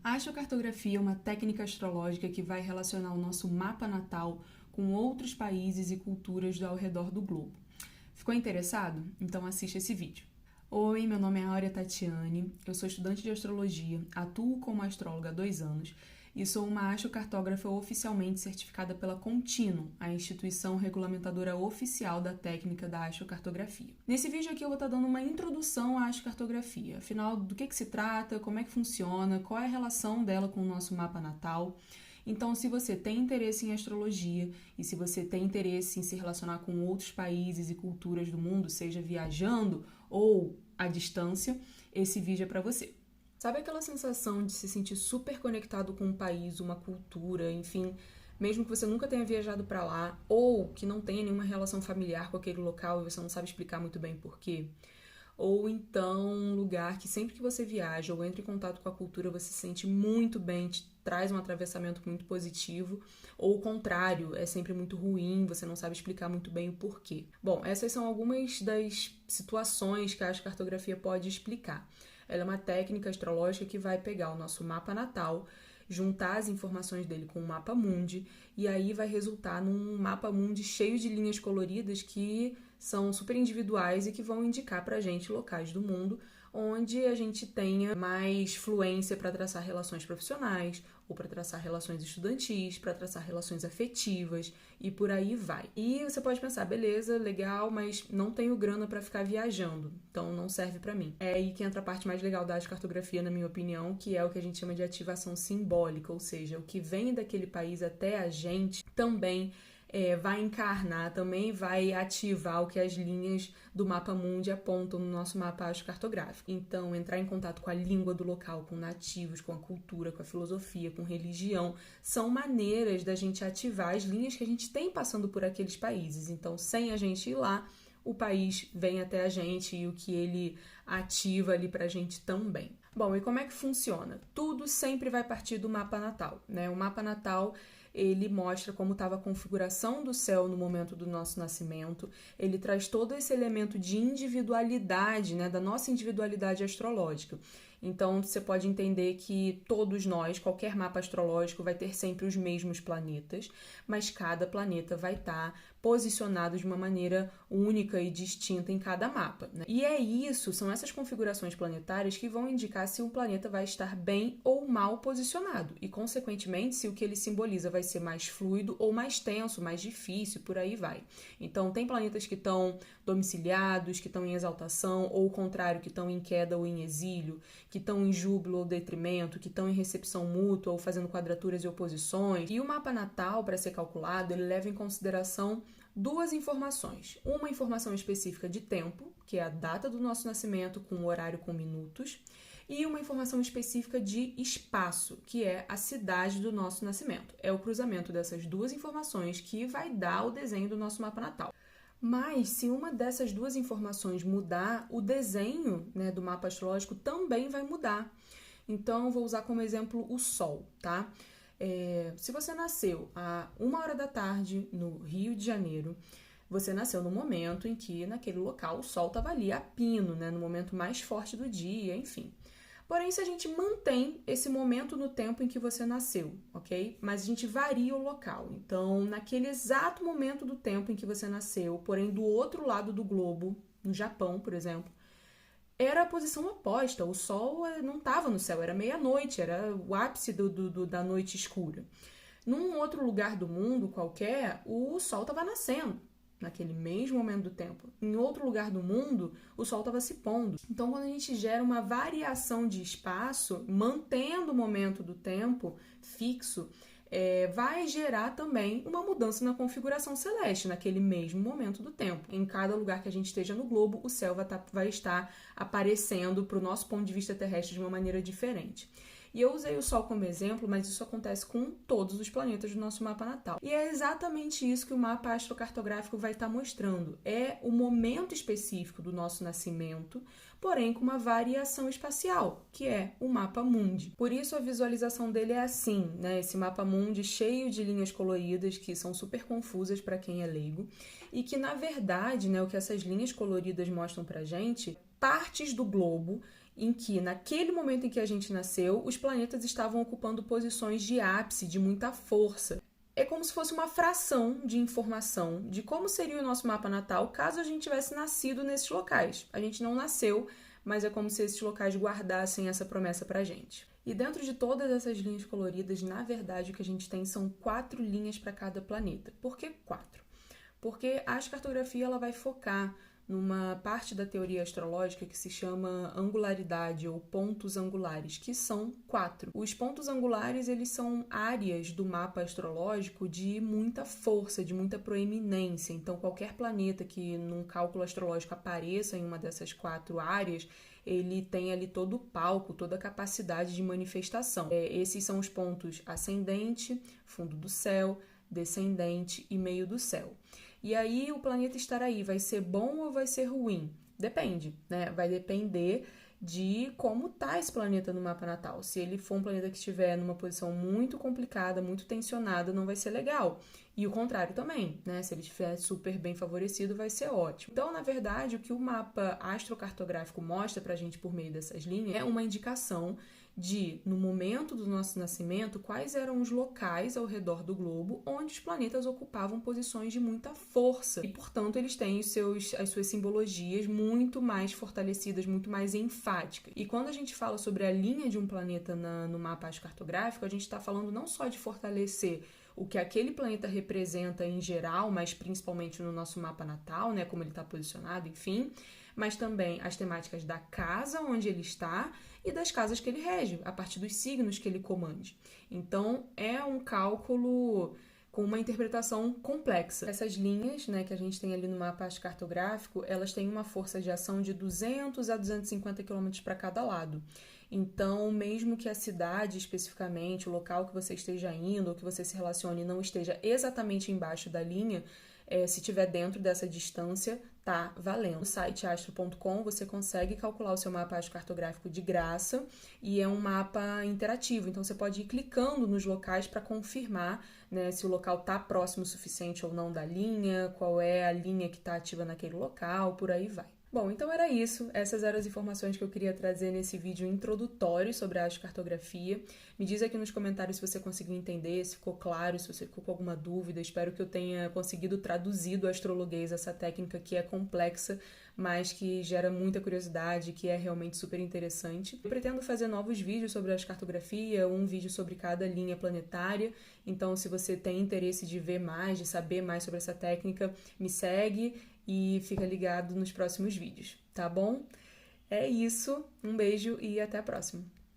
A astrocartografia é uma técnica astrológica que vai relacionar o nosso mapa natal com outros países e culturas ao redor do globo. Ficou interessado? Então assista esse vídeo. Oi, meu nome é Áurea Tatiane, eu sou estudante de astrologia, atuo como astróloga há 2 anos e sou uma astrocartógrafa oficialmente certificada pela Continuum, a instituição regulamentadora oficial da técnica da astrocartografia. Nesse vídeo aqui eu vou estar dando uma introdução à astrocartografia, afinal, do que se trata, como é que funciona, qual é a relação dela com o nosso mapa natal. Então, se você tem interesse em astrologia e se você tem interesse em se relacionar com outros países e culturas do mundo, seja viajando ou à distância, esse vídeo é para você. Sabe aquela sensação de se sentir super conectado com um país, uma cultura, enfim, mesmo que você nunca tenha viajado para lá ou que não tenha nenhuma relação familiar com aquele local e você não sabe explicar muito bem por quê? Ou então um lugar que sempre que você viaja ou entra em contato com a cultura você se sente muito bem, te traz um atravessamento muito positivo, ou o contrário, é sempre muito ruim, você não sabe explicar muito bem o porquê. Bom, essas são algumas das situações que a astrocartografia pode explicar. Ela é uma técnica astrológica que vai pegar o nosso mapa natal, juntar as informações dele com o mapa mundi, e aí vai resultar num mapa mundi cheio de linhas coloridas que são super individuais e que vão indicar pra gente locais do mundo onde a gente tenha mais fluência para traçar relações profissionais, ou para traçar relações estudantis, para traçar relações afetivas e por aí vai. E você pode pensar, beleza, legal, mas não tenho grana para ficar viajando, então não serve para mim. É aí que entra a parte mais legal da astrocartografia, na minha opinião, que é o que a gente chama de ativação simbólica, ou seja, o que vem daquele país até a gente também vai encarnar, também vai ativar o que as linhas do mapa mundi apontam no nosso mapa astrocartográfico. Então, entrar em contato com a língua do local, com nativos, com a cultura, com a filosofia, com religião, são maneiras da gente ativar as linhas que a gente tem passando por aqueles países. Então, sem a gente ir lá, o país vem até a gente e o que ele ativa ali pra gente também. Bom, e como é que funciona? Tudo sempre vai partir do mapa natal, né? O mapa natal ele mostra como estava a configuração do céu no momento do nosso nascimento, ele traz todo esse elemento de individualidade, né, da nossa individualidade astrológica. Então, você pode entender que todos nós, qualquer mapa astrológico, vai ter sempre os mesmos planetas, mas cada planeta vai estar posicionado de uma maneira única e distinta em cada mapa, né? E é isso, são essas configurações planetárias que vão indicar se um planeta vai estar bem ou mal posicionado e, consequentemente, se o que ele simboliza vai ser mais fluido ou mais tenso, mais difícil, por aí vai. Então, tem planetas que estão domiciliados, que estão em exaltação, ou o contrário, que estão em queda ou em exílio, que estão em júbilo ou detrimento, que estão em recepção mútua ou fazendo quadraturas e oposições. E o mapa natal, para ser calculado, ele leva em consideração 2 informações. Uma informação específica de tempo, que é a data do nosso nascimento com o horário com minutos, e uma informação específica de espaço, que é a cidade do nosso nascimento. É o cruzamento dessas 2 informações que vai dar o desenho do nosso mapa natal. Mas, se uma dessas 2 informações mudar, o desenho, né, do mapa astrológico também vai mudar. Então, vou usar como exemplo o Sol, tá? Se você nasceu a 1h da tarde no Rio de Janeiro, você nasceu no momento em que, naquele local, o Sol estava ali a pino, né, no momento mais forte do dia, enfim. Porém, se a gente mantém esse momento no tempo em que você nasceu, ok? Mas a gente varia o local. Então, naquele exato momento do tempo em que você nasceu, porém do outro lado do globo, no Japão, por exemplo, era a posição oposta. O Sol não estava no céu, era meia-noite, era o ápice da noite escura. Num outro lugar do mundo qualquer, o Sol estava nascendo naquele mesmo momento do tempo. Em outro lugar do mundo, o Sol estava se pondo. Então, quando a gente gera uma variação de espaço, mantendo o momento do tempo fixo, vai gerar também uma mudança na configuração celeste, naquele mesmo momento do tempo. Em cada lugar que a gente esteja no globo, o céu vai estar aparecendo para o nosso ponto de vista terrestre de uma maneira diferente. E eu usei o Sol como exemplo, mas isso acontece com todos os planetas do nosso mapa natal. E é exatamente isso que o mapa astrocartográfico vai estar mostrando. É o momento específico do nosso nascimento, porém com uma variação espacial, que é o mapa mundi. Por isso a visualização dele é assim, né? Esse mapa mundi cheio de linhas coloridas que são super confusas para quem é leigo e que, na verdade, né, o que essas linhas coloridas mostram pra gente, partes do globo em que, naquele momento em que a gente nasceu, os planetas estavam ocupando posições de ápice, de muita força. É como se fosse uma fração de informação de como seria o nosso mapa natal caso a gente tivesse nascido nesses locais. A gente não nasceu, mas é como se esses locais guardassem essa promessa pra gente. E dentro de todas essas linhas coloridas, na verdade, o que a gente tem são 4 linhas para cada planeta. Por que 4? Porque a astrocartografia ela vai focar numa parte da teoria astrológica que se chama angularidade ou pontos angulares, que são 4. Os pontos angulares, eles são áreas do mapa astrológico de muita força, de muita proeminência. Então, qualquer planeta que num cálculo astrológico apareça em uma dessas 4 áreas, ele tem ali todo o palco, toda a capacidade de manifestação. Esses são os pontos ascendente, fundo do céu, descendente e meio do céu. E aí o planeta estar aí vai ser bom ou vai ser ruim? Depende, né? Vai depender de como tá esse planeta no mapa natal. Se ele for um planeta que estiver numa posição muito complicada, muito tensionada, não vai ser legal. E o contrário também, né? Se ele estiver super bem favorecido, vai ser ótimo. Então, na verdade, o que o mapa astrocartográfico mostra pra gente por meio dessas linhas é uma indicação de, no momento do nosso nascimento, quais eram os locais ao redor do globo onde os planetas ocupavam posições de muita força. E, portanto, eles têm as suas simbologias muito mais fortalecidas, muito mais enfáticas. E quando a gente fala sobre a linha de um planeta no mapa astrocartográfico, a gente está falando não só de fortalecer o que aquele planeta representa em geral, mas principalmente no nosso mapa natal, né, como ele está posicionado, enfim, mas também as temáticas da casa onde ele está e das casas que ele rege, a partir dos signos que ele comande. Então, é um cálculo com uma interpretação complexa. Essas linhas, né, que a gente tem ali no mapa astrocartográfico, elas têm uma força de ação de 200 a 250 km para cada lado. Então, mesmo que a cidade especificamente, o local que você esteja indo ou que você se relacione não esteja exatamente embaixo da linha, se estiver dentro dessa distância, tá valendo. No site astro.com você consegue calcular o seu mapa astrocartográfico de graça e é um mapa interativo, então você pode ir clicando nos locais para confirmar, né, se o local tá próximo o suficiente ou não da linha, qual é a linha que está ativa naquele local, por aí vai. Bom, então era isso. Essas eram as informações que eu queria trazer nesse vídeo introdutório sobre a astrocartografia. Me diz aqui nos comentários se você conseguiu entender, se ficou claro, se você ficou com alguma dúvida. Espero que eu tenha conseguido traduzir do astrologuês essa técnica que é complexa, mas que gera muita curiosidade, que é realmente super interessante. Eu pretendo fazer novos vídeos sobre a astrocartografia, um vídeo sobre cada linha planetária. Então, se você tem interesse de ver mais, de saber mais sobre essa técnica, me segue e fica ligado nos próximos vídeos, tá bom? É isso, um beijo e até a próxima!